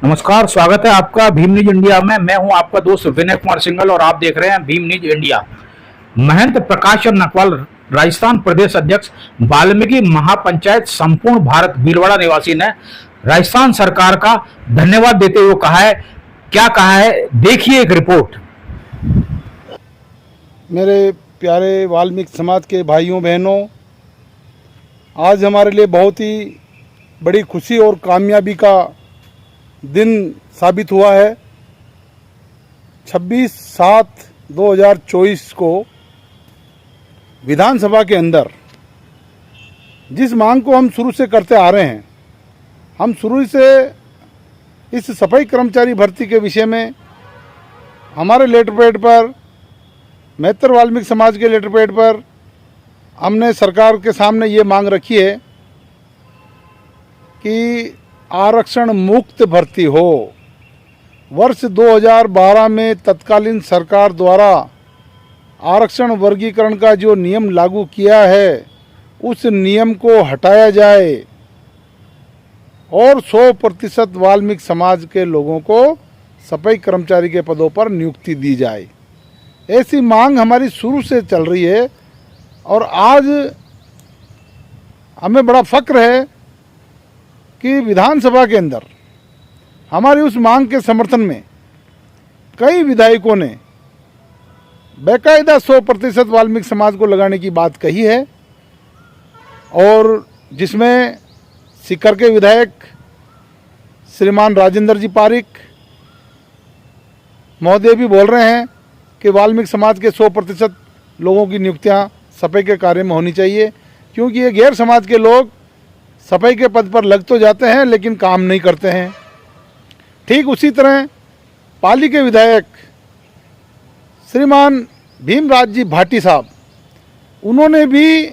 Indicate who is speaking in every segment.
Speaker 1: नमस्कार, स्वागत है आपका भीम न्यूज इंडिया में। मैं हूं आपका दोस्त विनय कुमार सिंघल और आप देख रहे हैं भीम न्यूज इंडिया। महंत प्रकाश नकवाल राजस्थान प्रदेश अध्यक्ष वाल्मीकि महापंचायत संपूर्ण भारत भीलवाड़ा निवासी ने राजस्थान सरकार का धन्यवाद देते हुए कहा है, क्या कहा है देखिए एक रिपोर्ट।
Speaker 2: मेरे प्यारे वाल्मीकि समाज के भाइयों बहनों, आज हमारे लिए बहुत ही बड़ी खुशी और कामयाबी का दिन साबित हुआ है। 26/7/2024 को विधानसभा के अंदर जिस मांग को हम शुरू से करते आ रहे हैं, हम शुरू से इस सफाई कर्मचारी भर्ती के विषय में हमारे लेटर पैड पर, मेहतर वाल्मीकि समाज के लेटर पैड पर हमने सरकार के सामने ये मांग रखी है कि आरक्षण मुक्त भर्ती हो। वर्ष 2012 में तत्कालीन सरकार द्वारा आरक्षण वर्गीकरण का जो नियम लागू किया है, उस नियम को हटाया जाए और 100% वाल्मीकि समाज के लोगों को सफाई कर्मचारी के पदों पर नियुक्ति दी जाए। ऐसी मांग हमारी शुरू से चल रही है और आज हमें बड़ा फक्र है कि विधानसभा के अंदर हमारी उस मांग के समर्थन में कई विधायकों ने बेकायदा 100% वाल्मीकि समाज को लगाने की बात कही है और जिसमें सीकर के विधायक श्रीमान राजेंद्र जी पारिक महोदय भी बोल रहे हैं कि वाल्मीकि समाज के 100% लोगों की नियुक्तियां सफाई के कार्य में होनी चाहिए, क्योंकि ये गैर समाज के लोग सफाई के पद पर लग तो जाते हैं लेकिन काम नहीं करते हैं। ठीक उसी तरह पाली के विधायक श्रीमान भीमराज जी भाटी साहब, उन्होंने भी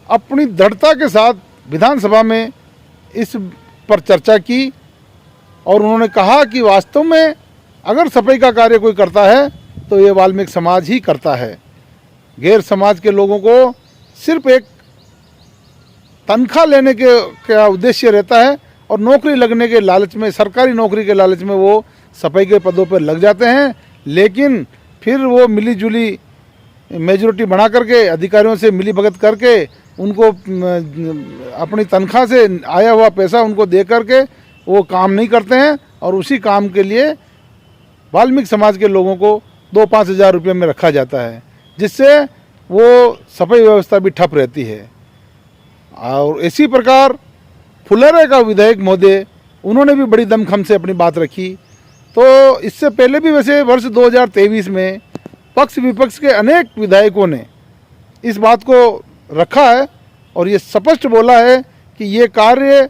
Speaker 2: अपनी दृढ़ता के साथ विधानसभा में इस पर चर्चा की और उन्होंने कहा कि वास्तव में अगर सफाई का कार्य कोई करता है तो ये वाल्मीकि समाज ही करता है। गैर समाज के लोगों को सिर्फ एक तनख्वाह लेने के क्या उद्देश्य रहता है और नौकरी लगने के लालच में, सरकारी नौकरी के लालच में वो सफाई के पदों पर लग जाते हैं, लेकिन फिर वो मिली जुली मेजॉरिटी बना करके अधिकारियों से मिली भगत करके उनको अपनी तनख्वाह से आया हुआ पैसा उनको दे करके वो काम नहीं करते हैं और उसी काम के लिए वाल्मीकि समाज के लोगों को 2-5 हज़ार रुपये में रखा जाता है, जिससे वो सफाई व्यवस्था भी ठप रहती है। और इसी प्रकार फुलेरा का विधायक महोदय, उन्होंने भी बड़ी दमखम से अपनी बात रखी। तो इससे पहले भी वैसे वर्ष 2023 में पक्ष विपक्ष के अनेक विधायकों ने इस बात को रखा है और ये स्पष्ट बोला है कि ये कार्य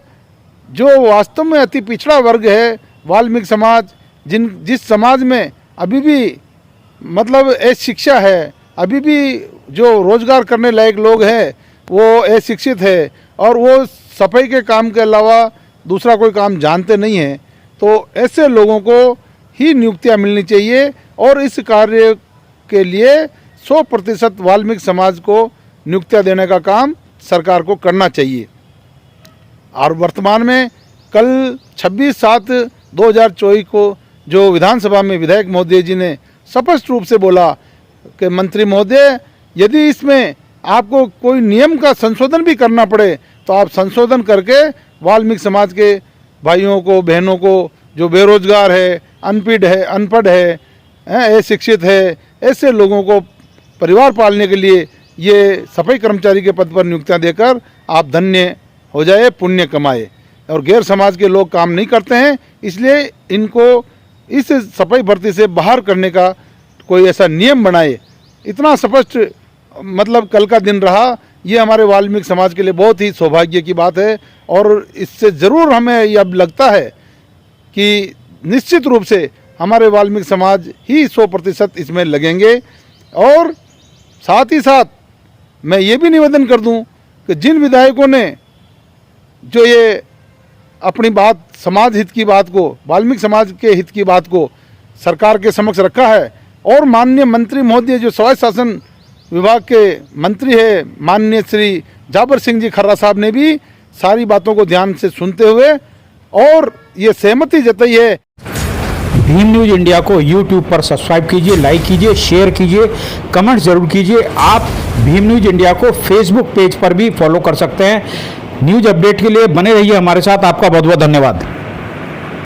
Speaker 2: जो वास्तव में अति पिछड़ा वर्ग है, वाल्मीकि समाज, जिस समाज में अभी भी मतलब शिक्षा है, अभी भी जो रोजगार करने लायक लोग हैं वो अशिक्षित है और वो सफाई के काम के अलावा दूसरा कोई काम जानते नहीं हैं, तो ऐसे लोगों को ही नियुक्तियां मिलनी चाहिए और इस कार्य के लिए 100% वाल्मीकि समाज को नियुक्तियां देने का काम सरकार को करना चाहिए। और वर्तमान में कल 26/7/2024 को जो विधानसभा में विधायक महोदय जी ने स्पष्ट रूप से बोला कि मंत्री महोदय, यदि इसमें आपको कोई नियम का संशोधन भी करना पड़े तो आप संशोधन करके वाल्मीकि समाज के भाइयों को, बहनों को, जो बेरोजगार है, अनपढ़ है, अशिक्षित है, ऐसे लोगों को परिवार पालने के लिए ये सफाई कर्मचारी के पद पर नियुक्तियां देकर आप धन्य हो जाए, पुण्य कमाए। और गैर समाज के लोग काम नहीं करते हैं, इसलिए इनको इस सफाई भर्ती से बाहर करने का कोई ऐसा नियम बनाए। इतना स्पष्ट मतलब कल का दिन रहा, ये हमारे वाल्मीकि समाज के लिए बहुत ही सौभाग्य की बात है और इससे ज़रूर हमें ये अब लगता है कि निश्चित रूप से हमारे वाल्मीकि समाज ही 100% इसमें लगेंगे। और साथ ही साथ मैं ये भी निवेदन कर दूं कि जिन विधायकों ने जो ये अपनी बात, समाज हित की बात को, वाल्मीकि समाज के हित की बात को सरकार के समक्ष रखा है और माननीय मंत्री महोदय जो स्वायत्त शासन विभाग के मंत्री है माननीय श्री जाबर सिंह जी खर्रा साहब ने भी सारी बातों को ध्यान से सुनते हुए और ये सहमति जताई है।
Speaker 1: भीम न्यूज इंडिया को यूट्यूब पर सब्सक्राइब कीजिए, लाइक कीजिए, शेयर कीजिए, कमेंट जरूर कीजिए। आप भीम न्यूज इंडिया को फेसबुक पेज पर भी फॉलो कर सकते हैं। न्यूज अपडेट के लिए बने रहिए हमारे साथ। आपका बहुत बहुत धन्यवाद।